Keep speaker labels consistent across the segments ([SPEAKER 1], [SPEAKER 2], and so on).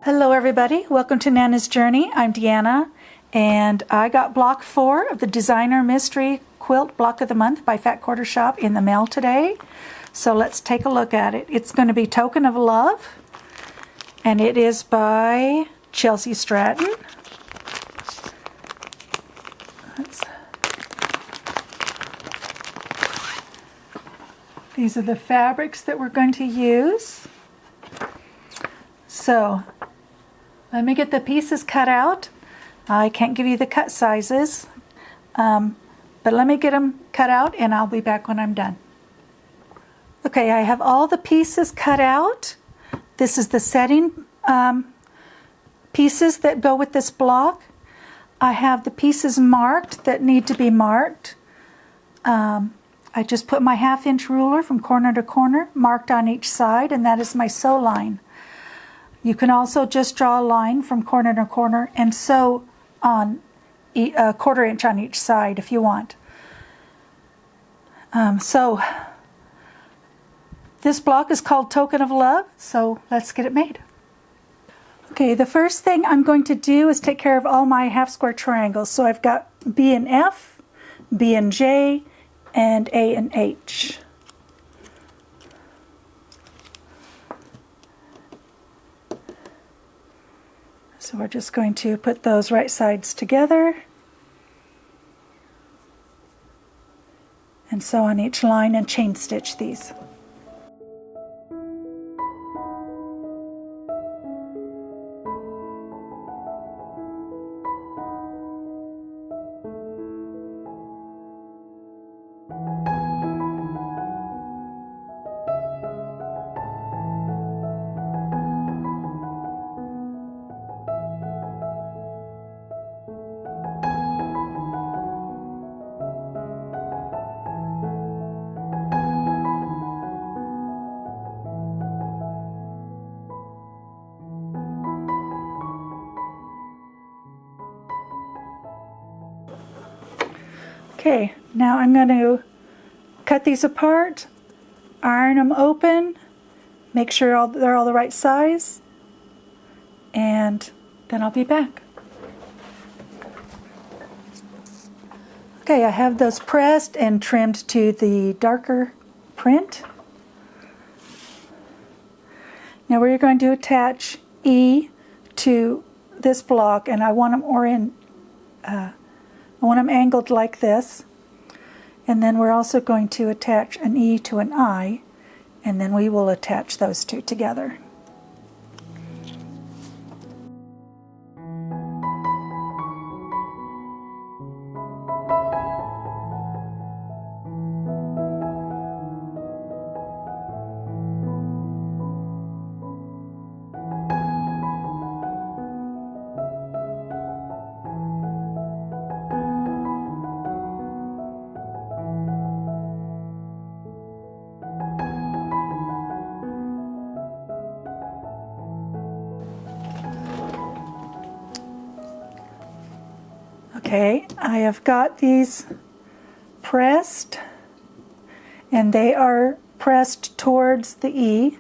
[SPEAKER 1] Hello everybody, welcome to Nana's Journey. I'm Deanna and I got block 4 of the Designer Mystery Quilt Block of the Month by Fat Quarter Shop in the mail today. So let's take a look at it. It's going to be Token of Love and it is by Chelsea Stratton. These are the fabrics that we're going to use. So let me get the pieces cut out. I can't give you the cut sizes, but let me get them cut out and I'll be back when I'm done. Okay, I have all the pieces cut out. This is the setting pieces that go with this block. I have the pieces marked that need to be marked. I just put my 1/2 inch ruler from corner to corner, marked on each side, and that is my sew line. You can also just draw a line from corner to corner and sew on a 1/4 inch on each side if you want. So this block is called Token of Love, so let's get it made. Okay, the first thing I'm going to do is take care of all my 1/2 square triangles. So I've got B and F, B and J, and A and H. So we're just going to put those right sides together and sew on each line and chain stitch these. Okay, now I'm going to cut these apart, iron them open, make sure they're all the right size, and then I'll be back. Okay, I have those pressed and trimmed to the darker print. Now we're going to attach E to this block, and I want them angled like this, and then we're also going to attach an E to an I, and then we will attach those two together. Okay, I have got these pressed, and they are pressed towards the E.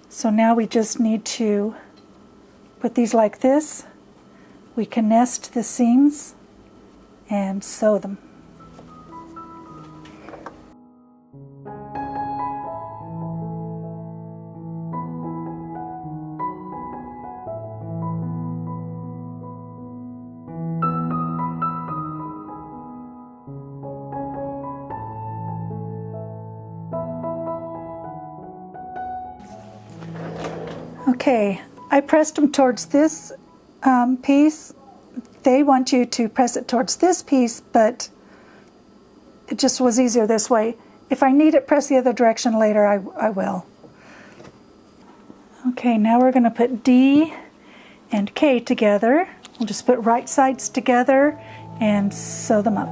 [SPEAKER 1] So now we just need to put these like this. We can nest the seams and sew them. Okay, I pressed them towards this piece. They want you to press it towards this piece, but it just was easier this way. If I need it pressed the other direction later, I will. Okay, now we're going to put D and K together. We'll just put right sides together and sew them up.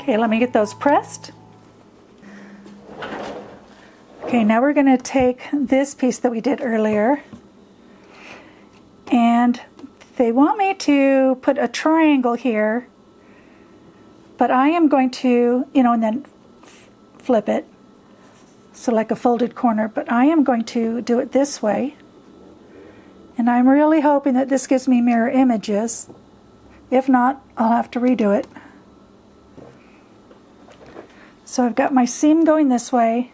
[SPEAKER 1] Okay, let me get those pressed. Okay, now we're going to take this piece that we did earlier, and they want me to put a triangle here, but I am going to, and then flip it, so like a folded corner, but I am going to do it this way, and I'm really hoping that this gives me mirror images. If not, I'll have to redo it. So I've got my seam going this way,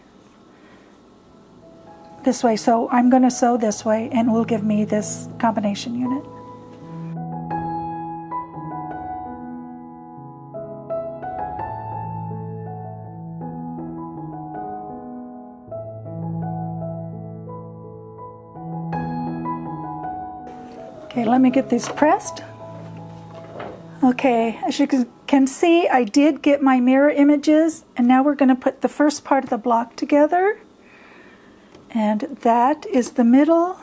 [SPEAKER 1] so I'm going to sew this way, and it will give me this combination unit. Okay, let me get these pressed. Okay, as you can see, I did get my mirror images, and now we're going to put the first part of the block together. And that is the middle,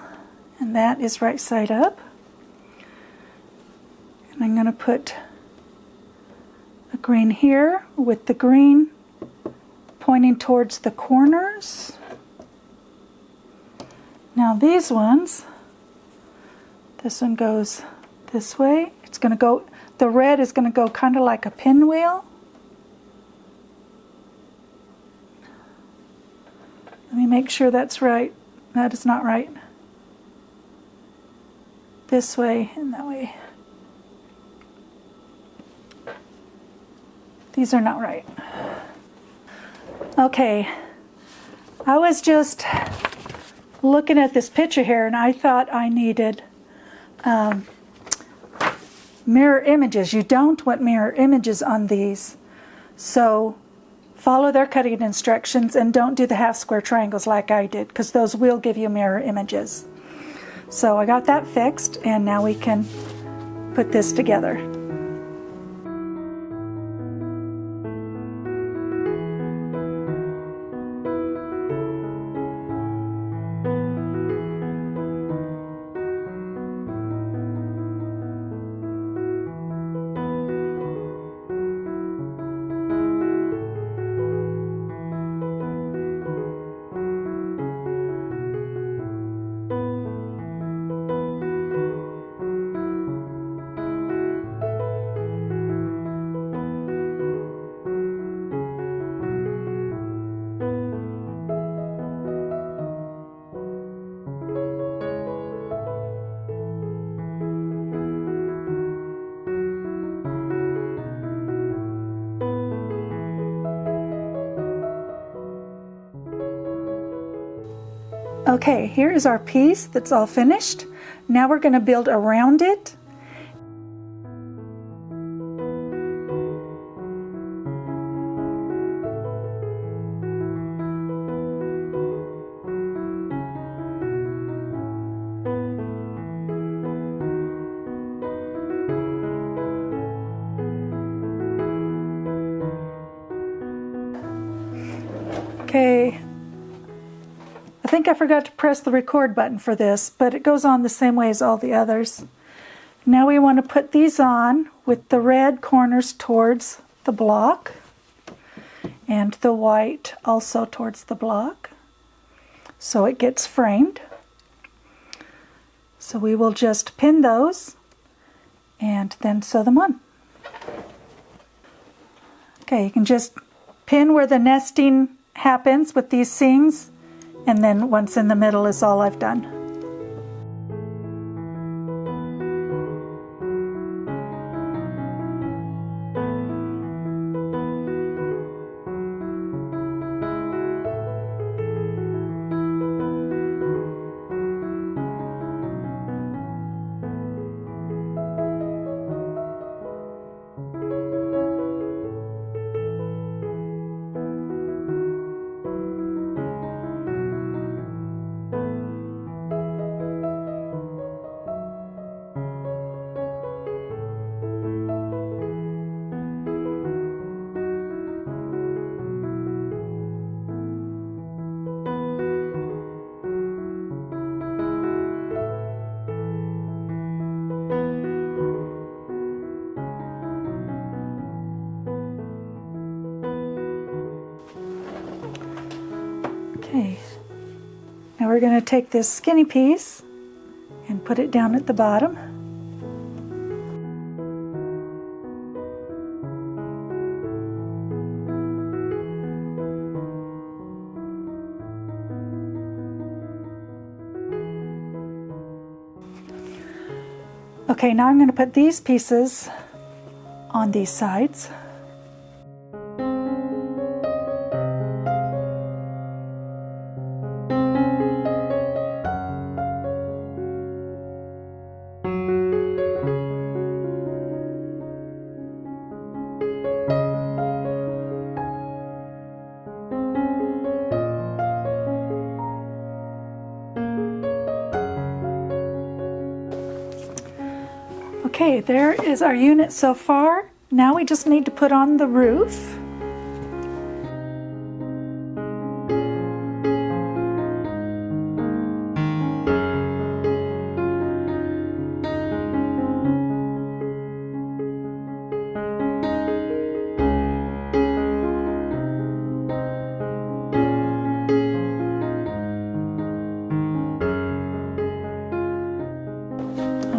[SPEAKER 1] and that is right side up. And I'm going to put a green here with the green pointing towards the corners. Now these ones, this one goes this way. It's going to go, the red is going to go kind of like a pinwheel. Let me make sure that's right. That is not right. This way and that way. These are not right. Okay, I was just looking at this picture here, and I thought I needed mirror images. You don't want mirror images on these, so follow their cutting instructions and don't do the half square triangles like I did, because those will give you mirror images. So I got that fixed, and now we can put this together. Okay, here is our piece that's all finished. Now we're going to build around it. Okay. I think I forgot to press the record button for this, but it goes on the same way as all the others. Now we want to put these on with the red corners towards the block and the white also towards the block, so it gets framed. So we will just pin those and then sew them on. Okay, you can just pin where the nesting happens with these seams, and then once in the middle is all I've done. Okay. we're going to take this skinny piece and put it down at the bottom. Okay, now I'm going to put these pieces on these sides. Okay, there is our unit so far. Now we just need to put on the roof.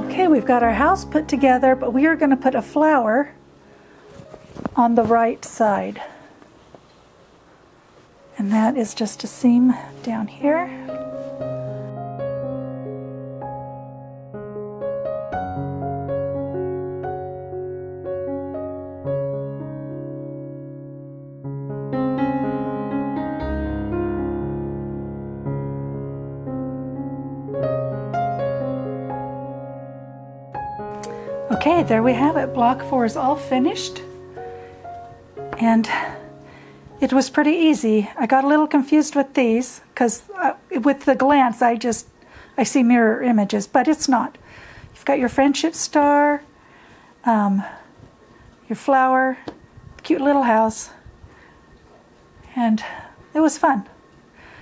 [SPEAKER 1] Okay, we've got our house put together, but we are going to put a flower on the right side. And that is just a seam down here. Okay, there we have it. Block 4 is all finished. And it was pretty easy. I got a little confused with these because with the glance I see mirror images, but it's not. You've got your friendship star, your flower, cute little house, and it was fun.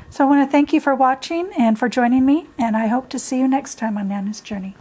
[SPEAKER 1] So I want to thank you for watching and for joining me, and I hope to see you next time on Nana's Journey.